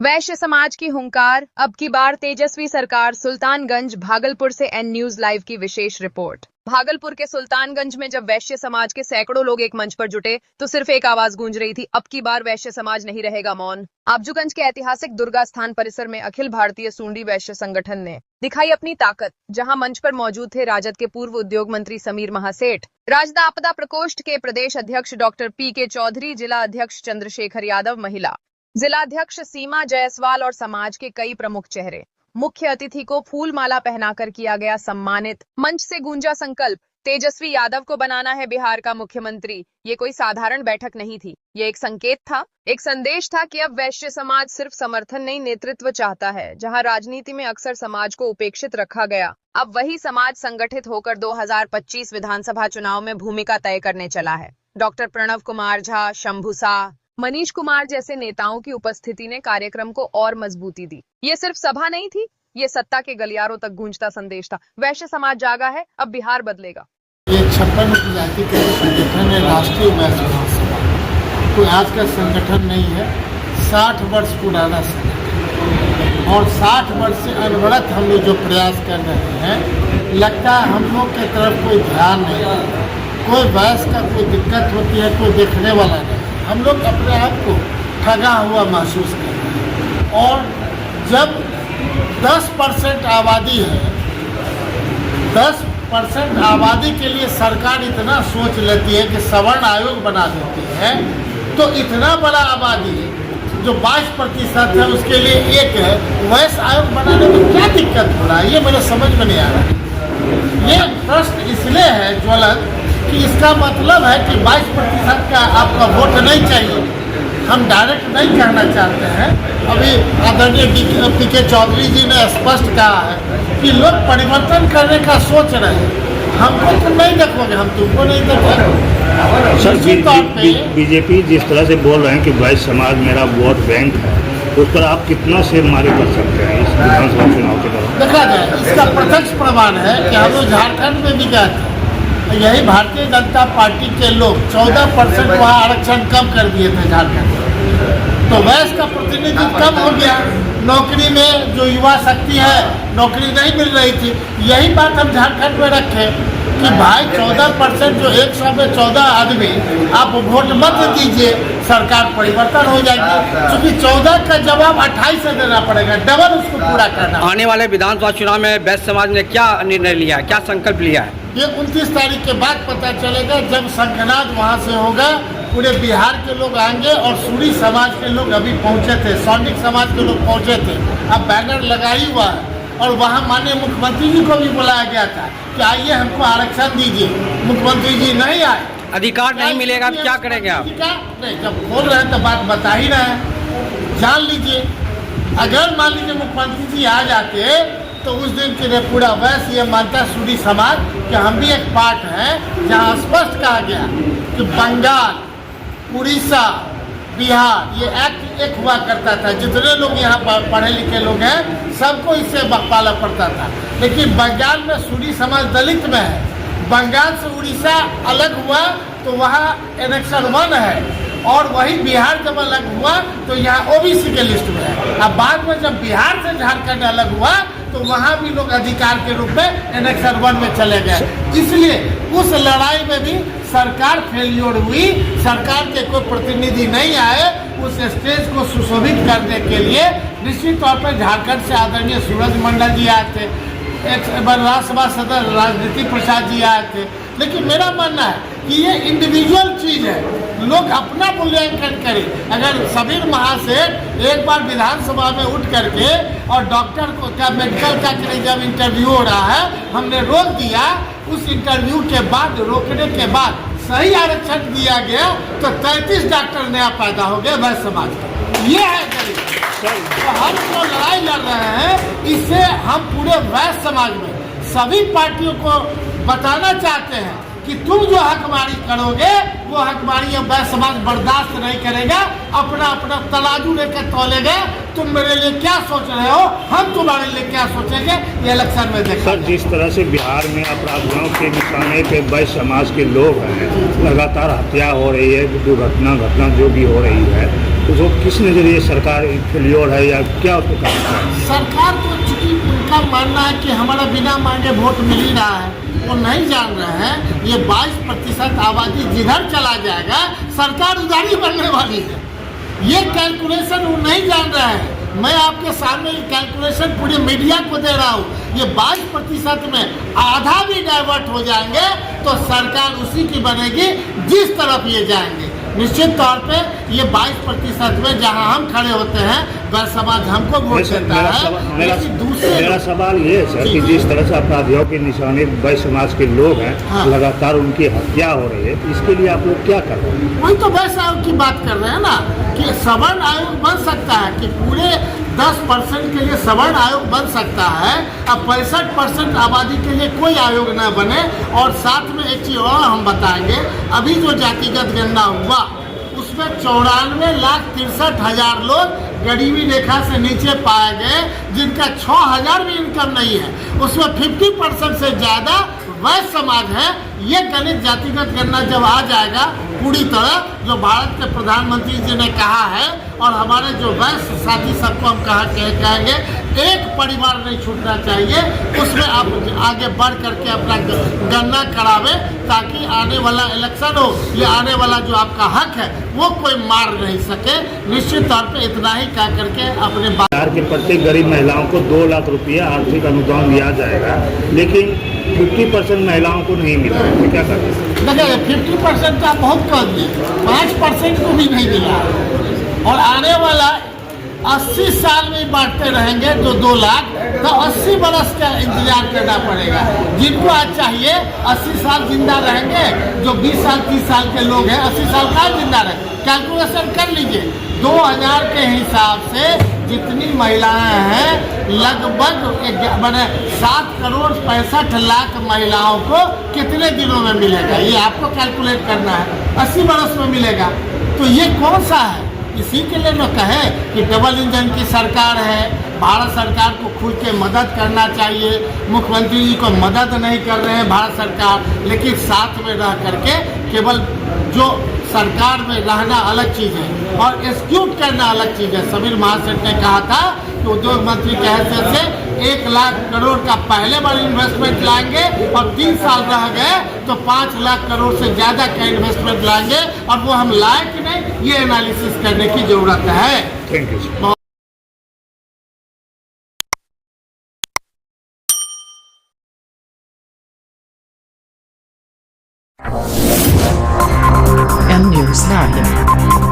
वैश्य समाज की हुंकार, अब की बार तेजस्वी सरकार। सुल्तानगंज, भागलपुर से एन न्यूज लाइव की विशेष रिपोर्ट। भागलपुर के सुल्तानगंज में जब वैश्य समाज के सैकड़ों लोग एक मंच पर जुटे तो सिर्फ एक आवाज गूंज रही थी, अब की बार वैश्य समाज नहीं रहेगा मौन। आबजूगंज के ऐतिहासिक दुर्गा स्थान परिसर में अखिल भारतीय सूंडी वैश्य संगठन ने दिखाई अपनी ताकत, जहां मंच पर मौजूद थे राजद के पूर्व उद्योग मंत्री समीर महासेठ, राजद आपदा प्रकोष्ठ के प्रदेश अध्यक्ष डॉक्टर पी.के. चौधरी, जिला अध्यक्ष चंद्रशेखर यादव, महिला जिलाध्यक्ष सीमा जायसवाल और समाज के कई प्रमुख चेहरे। मुख्य अतिथि को फूल माला पहनाकर किया गया सम्मानित। मंच से गूंजा संकल्प, तेजस्वी यादव को बनाना है बिहार का मुख्यमंत्री। ये कोई साधारण बैठक नहीं थी, ये एक संकेत था, एक संदेश था कि अब वैश्य समाज सिर्फ समर्थन नहीं, नेतृत्व चाहता है। जहां राजनीति में अक्सर समाज को उपेक्षित रखा गया, अब वही समाज संगठित होकर 2025 विधानसभा चुनाव में भूमिका तय करने चला है। डॉक्टर प्रणव कुमार झा, शंभू शाह, मनीष कुमार जैसे नेताओं की उपस्थिति ने कार्यक्रम को और मजबूती दी। ये सिर्फ सभा नहीं थी, ये सत्ता के गलियारों तक गूंजता संदेश था। वैश्य समाज जागा है, अब बिहार बदलेगा। ये 56 उपजाति का संगठन है, राष्ट्रीय वैश्य महासभा। कोई आज का संगठन नहीं है, 60 वर्ष पुराना संगठन, और 60 वर्ष से अनवरत हम लोग जो प्रयास कर रहे हैं, लगता है हम लोग की तरफ कोई ध्यान नहीं है। कोई वैश्य का कोई दिक्कत होती है, कोई देखने वाला नहीं। हम लोग अपने आप को ठगा हुआ महसूस कर रहे हैं। और जब 10% आबादी है, 10% आबादी के लिए सरकार इतना सोच लेती है कि सवर्ण आयोग बना देती है, तो इतना बड़ा आबादी जो 22% है उसके लिए एक है, वैश्य आयोग बनाने में क्या दिक्कत हो रहा है, ये मेरे समझ में नहीं आ रहा है। ये प्रश्न इसलिए है ज्वलंत कि इसका मतलब है कि 22% का आपका वोट नहीं चाहिए। हम डायरेक्ट नहीं कहना चाहते हैं। अभी आदरणीय पी.के. चौधरी जी ने स्पष्ट कहा है कि लोग परिवर्तन करने का सोच रहे हैं। हमको तुम नहीं देखोगे, हम तुमको नहीं देखेंगे। सर, बीजेपी जिस तरह से बोल रहे हैं कि वैश्य समाज मेरा वोट बैंक है, उस पर आप कितना शेरमारी कर सकते हैं इस विधानसभा चुनाव के दौरान? देखा जाए, इसका प्रत्यक्ष प्रमाण है कि हम लोग झारखंड में भी गए थे, यही भारतीय जनता पार्टी के लोग 14% वहाँ आरक्षण कम कर दिए थे झारखंड में। तो वैश्य का प्रतिनिधित्व कम हो गया। नौकरी में जो युवा शक्ति है, नौकरी नहीं मिल रही थी। यही बात हम झारखंड में रखें कि भाई 14% जो 100 में 14 आदमी, आप वोट मत दीजिए, सरकार परिवर्तन हो जाएगी। क्योंकि 14 का जवाब 28 से देना पड़ेगा, डबल उसको पूरा करना। आने वाले विधानसभा चुनाव में वैश्य समाज ने क्या निर्णय लिया है, क्या संकल्प लिया है? ये 29 तारीख के बाद पता चलेगा, जब शंखनाद वहाँ से होगा। पूरे बिहार के लोग आएंगे और सूरी समाज के लोग अभी पहुँचे थे, सौनिक समाज के लोग पहुँचे थे। अब बैनर लगा ही हुआ है और वहाँ माननीय मुख्यमंत्री जी को भी बुलाया गया था कि आइए हमको आरक्षण दीजिए। मुख्यमंत्री जी नहीं आए। अधिकार नहीं मिलेगा तो क्या करेंगे आप? नहीं, जब बोल रहे हैं तो बात बता ही रहे हैं, जान लीजिए। अगर मान लीजिए मुख्यमंत्री जी आ जाते तो उस दिन के लिए पूरा वैश्य ये मानता है, सूरी समाज, कि हम भी एक पार्ट हैं, जहाँ स्पष्ट कहा गया कि बंगाल, उड़ीसा, बिहार, ये एक्ट एक हुआ करता था। जितने लोग यहाँ पढ़े लिखे लोग हैं, सबको इससे पाला पड़ता था। लेकिन बंगाल में सूरी समाज दलित में है, बंगाल से उड़ीसा अलग हुआ तो वहाँ एनेक्शन 1 है, और वही बिहार जब अलग हुआ तो यहाँ ओबीसी के लिस्ट में है। अब बाद में जब बिहार से झारखंड अलग हुआ तो वहाँ भी लोग अधिकार के रूप में एनेक्शन 1 में चले गए। इसलिए उस लड़ाई में भी सरकार फेलियर हुई, सरकार के कोई प्रतिनिधि नहीं आए उस स्टेज को सुशोभित करने के लिए। निश्चित तौर पर झारखंड से आदरणीय सूरज मंडल जी आए थे, एक राज्यसभा सदस्य राजनीति प्रसाद जी आए थे। लेकिन मेरा मानना है कि ये इंडिविजुअल चीज़ है, लोग अपना मूल्यांकन करें। अगर समीर महासेठ एक बार विधानसभा में उठ करके और डॉक्टर को का मेडिकल का जब इंटरव्यू हो रहा है, हमने रोक दिया, उस इंटरव्यू के बाद, रोकने के बाद सही आरक्षण दिया गया तो 33 डॉक्टर नया पैदा हो गया वैश्य समाज का। ये है गरीब। तो हम जो लड़ाई लड़ रहे हैं, इससे हम पूरे वैश्य समाज में सभी पार्टियों को बताना चाहते हैं कि तुम जो हकमारी करोगे वो हकमारी अब वैश्य समाज बर्दाश्त नहीं करेगा। अपना अपना तराजू लेकर तोलेगा। तुम मेरे लिए क्या सोच रहे हो, हम तुम्हारे लिए क्या सोचेंगे, ये इलेक्शन में देखा। सर, जिस तरह से बिहार में अपराधियों के निशाने पे वैश्य समाज के लोग हैं, लगातार हत्या हो रही है, दुर्घटना घटना जो भी हो रही है, तो वो किस किस नज़रिए सरकार फेलियर है या क्या उसको कहना है? सरकार को चूंकि उनका मानना है कि हमारा बिना मांगे वोट मिल ही रहा है, वो नहीं जान रहे हैं ये 22% आबादी जिधर चला जाएगा सरकार उधर ही बनने वाली है। ये कैलकुलेशन वो नहीं जान रहे हैं। मैं आपके सामने कैलकुलेशन पूरे मीडिया को दे रहा हूँ। ये 22% में आधा भी डाइवर्ट हो जाएंगे तो सरकार उसी की बनेगी जिस तरफ ये जाएंगे। निश्चित तौर पे ये 22% में जहां हम खड़े होते हैं वह समाज हमको वोट देता है। मेरा सवाल ये है सर कि जिस तरह से अपराधियों के निशाने वैश्य समाज के लोग हैं, हाँ। लगातार उनकी हत्या हो रही है, इसके लिए आप लोग क्या कर रहे हैं? वही तो वैश्य आयोग की बात कर रहे हैं ना कि सवर्ण आयोग बन सकता है कि पूरे 10% के लिए सवर्ण आयोग बन सकता है। अब 65% आबादी के लिए कोई आयोग न बने। और साथ में एक चीज और हम बताएंगे, अभी जो जातिगत गणना हुआ उसमें 94,63,000 लोग गरीबी रेखा से नीचे पाए गए जिनका 6,000 भी इनकम नहीं है। उसमें 50% से ज़्यादा वैश्य समाज है। ये गणित जातिगत गणना जब आ जाएगा पूरी तरह, जो भारत के प्रधानमंत्री जी ने कहा है और हमारे जो वैश्य साथी सबको हम कहेंगे एक परिवार नहीं छूटना चाहिए, उसमें आप आगे बढ़ करके अपना गणना करावे ताकि आने वाला इलेक्शन हो या आने वाला जो आपका हक है वो कोई मार नहीं सके। निश्चित तौर पे इतना ही कह करके अपने बिहार के प्रत्येक गरीब महिलाओं को 2 लाख रुपया आर्थिक अनुदान दिया जाएगा, लेकिन 50% महिलाओं को नहीं मिल रहा है, तो क्या करते हैं? देखिए 50% का बहुत कम दिया, 5% को भी नहीं दिया और आने वाला 80 साल में बांटते रहेंगे जो 2 लाख, तो 80 बरस का इंतजार करना पड़ेगा। जिनको आज चाहिए 80 साल जिंदा रहेंगे, जो 20 साल 30 साल के लोग हैं 80 साल का जिंदा रहे। कैलकुलेशन कर लीजिए 2000 के हिसाब से जितनी महिलाएं हैं लगभग मैंने 7 करोड़ 65 लाख महिलाओं को कितने दिनों में मिलेगा ये आपको कैलकुलेट करना है। 80 बरस में मिलेगा तो ये कौन सा है? इसी के लिए जो कहे कि डबल इंजन की सरकार है, भारत सरकार को खुल के मदद करना चाहिए। मुख्यमंत्री जी को मदद नहीं कर रहे हैं भारत सरकार, लेकिन साथ में रह करके केवल जो सरकार में रहना अलग चीज़ है और एग्जीक्यूट करना अलग चीज़ है। समीर महासेठ ने कहा था कि उद्योग मंत्री के हैसियत से 1 लाख करोड़ का पहले बार इन्वेस्टमेंट लाएंगे और 3 साल रह गए तो 5 लाख करोड़ से ज़्यादा का इन्वेस्टमेंट लाएंगे और वो हम लाए कि नहीं ये एनालिसिस करने की ज़रूरत है। Thank you. M News Live.